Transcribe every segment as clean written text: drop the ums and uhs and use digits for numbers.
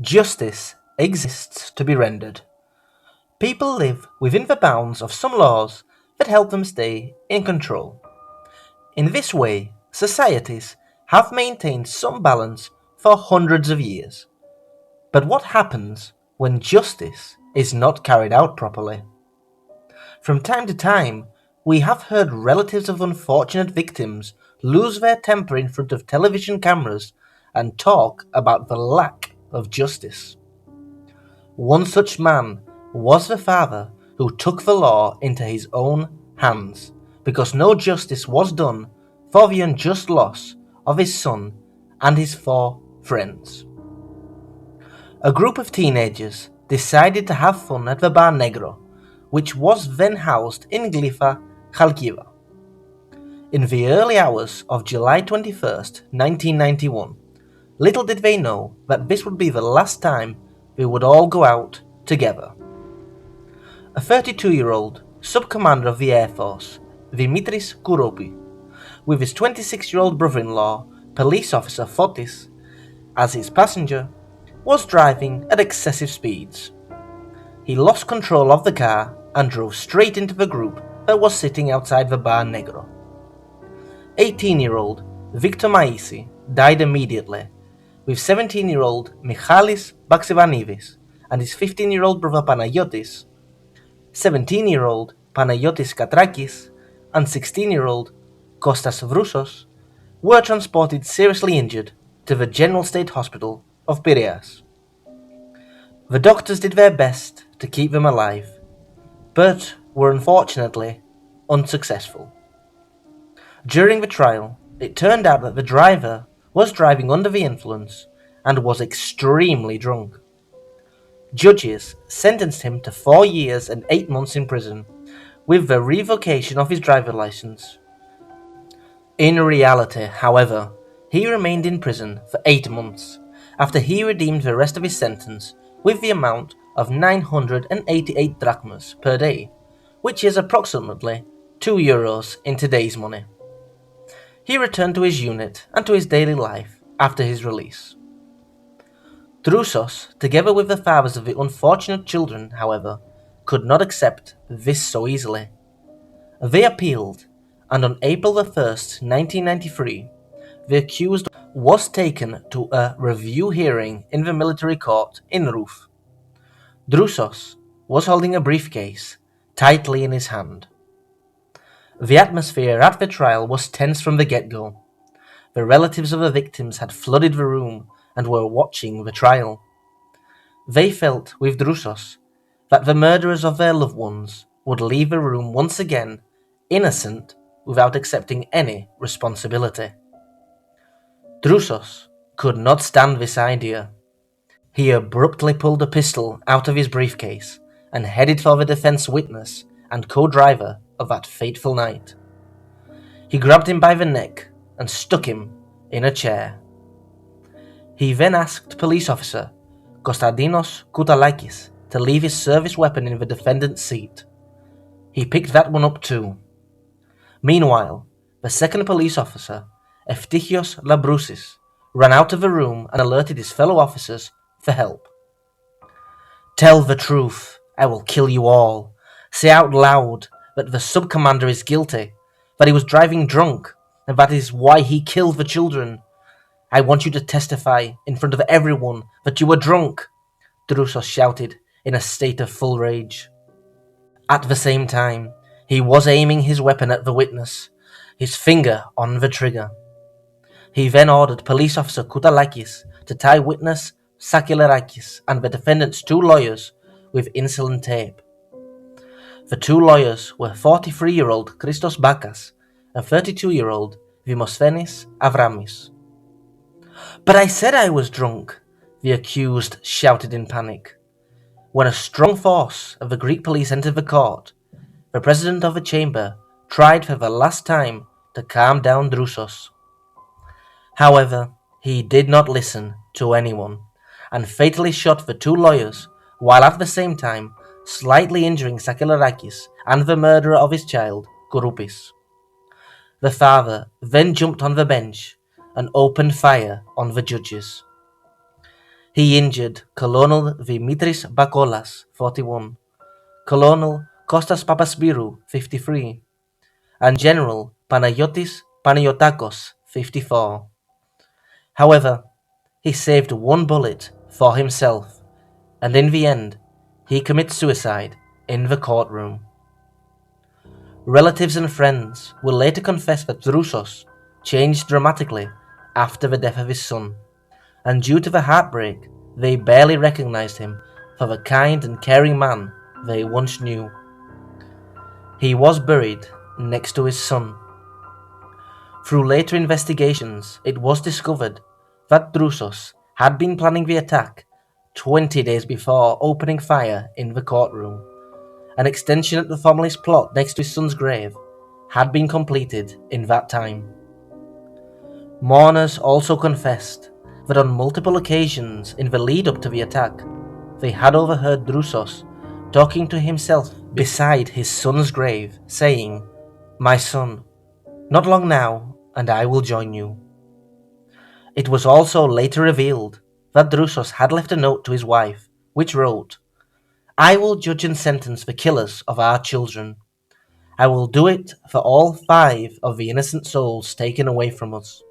Justice exists to be rendered. People live within the bounds of some laws that help them stay in control. In this way, societies have maintained some balance for hundreds of years. But what happens when justice is not carried out properly? From time to time, we have heard relatives of unfortunate victims lose their temper in front of television cameras and talk about the lack of justice. One such man was the father who took the law into his own hands because no justice was done for the unjust loss of his son and his four friends. A group of teenagers decided to have fun at the Bar Negro, which was then housed in Glifa, Kharkiva. In the early hours of July 21st, 1991, little did they know that this would be the last time they would all go out together. A 32-year-old sub-commander of the Air Force, Dimitris Kuropi, with his 26-year-old brother-in-law, police officer Fotis, as his passenger, was driving at excessive speeds. He lost control of the car and drove straight into the group that was sitting outside the Bar Negro. 18-year-old Victor Maisi died immediately, with 17-year-old Michalis Baksivanivis and his 15-year-old brother Panayotis, 17-year-old Panayotis Katrakis, and 16-year-old Kostas Vrousos were transported seriously injured to the General State Hospital of Piraeus. The doctors did their best to keep them alive, but were unfortunately unsuccessful. During the trial, it turned out that the driver was driving under the influence and was extremely drunk. Judges sentenced him to 4 years and 8 months in prison, with the revocation of his driver license. In reality, however, he remained in prison for 8 months, after he redeemed the rest of his sentence with the amount of 988 drachmas per day, which is approximately €2 in today's money. He returned to his unit and to his daily life after his release. Drusos, together with the fathers of the unfortunate children, however, could not accept this so easily. They appealed, and on April 1st, 1993, the accused was taken to a review hearing in the military court in Ruf. Drusos was holding a briefcase tightly in his hand. The atmosphere at the trial was tense from the get-go. The relatives of the victims had flooded the room and were watching the trial. They felt with Drusos that the murderers of their loved ones would leave the room once again innocent without accepting any responsibility. Drusos could not stand this idea. He abruptly pulled a pistol out of his briefcase and headed for the defense witness and co-driver of that fateful night. He grabbed him by the neck and stuck him in a chair. He then asked police officer Konstantinos Koutalakis to leave his service weapon in the defendant's seat. He picked that one up too. Meanwhile, the second police officer, Eftichios Labrousis, ran out of the room and alerted his fellow officers for help. "Tell the truth, I will kill you all. Say out loud that the sub-commander is guilty, that he was driving drunk, and that is why he killed the children. I want you to testify in front of everyone that you were drunk," Drusos shouted in a state of full rage. At the same time, he was aiming his weapon at the witness, his finger on the trigger. He then ordered police officer Koutalakis to tie witness Sakilarakis and the defendant's 2 lawyers with insulin tape. The 2 lawyers were 43-year-old Christos Bakas and 32-year-old Dimosthenis Avramis. "But I said I was drunk," the accused shouted in panic. When a strong force of the Greek police entered the court, the president of the chamber tried for the last time to calm down Drusos. However, he did not listen to anyone and fatally shot the 2 lawyers while at the same time slightly injuring Sakilarakis and the murderer of his child, Kouroupis. The father then jumped on the bench and opened fire on the judges. He injured Colonel Dimitris Bakolas, 41, Colonel Kostas Papaspirou, 53, and General Panayotis Panayotakos, 54. However, he saved one bullet for himself, and in the end, he commits suicide in the courtroom. Relatives and friends will later confess that Drusos changed dramatically after the death of his son, and due to the heartbreak, they barely recognized him for the kind and caring man they once knew. He was buried next to his son. Through later investigations, it was discovered that Drusos had been planning the attack 20 days before opening fire in the courtroom. An extension at the family's plot next to his son's grave had been completed in that time. Mourners also confessed that on multiple occasions in the lead up to the attack, they had overheard Drusos talking to himself beside his son's grave, saying, "My son, not long now, and I will join you." It was also later revealed that Drusos had left a note to his wife, which wrote, "I will judge and sentence the killers of our children. I will do it for all 5 of the innocent souls taken away from us.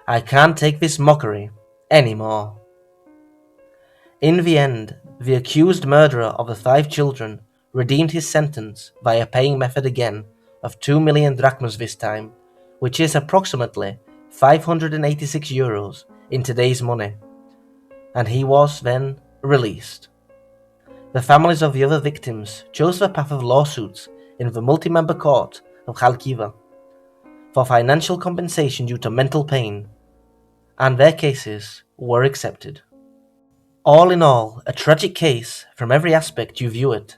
I can't take this mockery anymore." In the end, the accused murderer of the 5 children redeemed his sentence via paying method again of 2 million drachmas this time, which is approximately €586 in today's money, and he was then released. The families of the other victims chose the path of lawsuits in the multi-member court of Kharkiv for financial compensation due to mental pain, and their cases were accepted. All in all, a tragic case from every aspect you view it.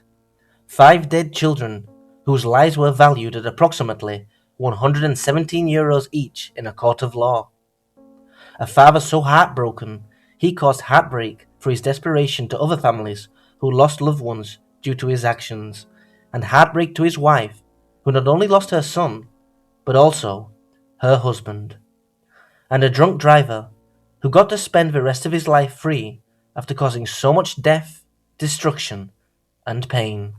5 dead children whose lives were valued at approximately €117 each in a court of law. A father so heartbroken he caused heartbreak through his desperation to other families who lost loved ones due to his actions, and heartbreak to his wife who not only lost her son, but also her husband. And a drunk driver who got to spend the rest of his life free after causing so much death, destruction, and pain.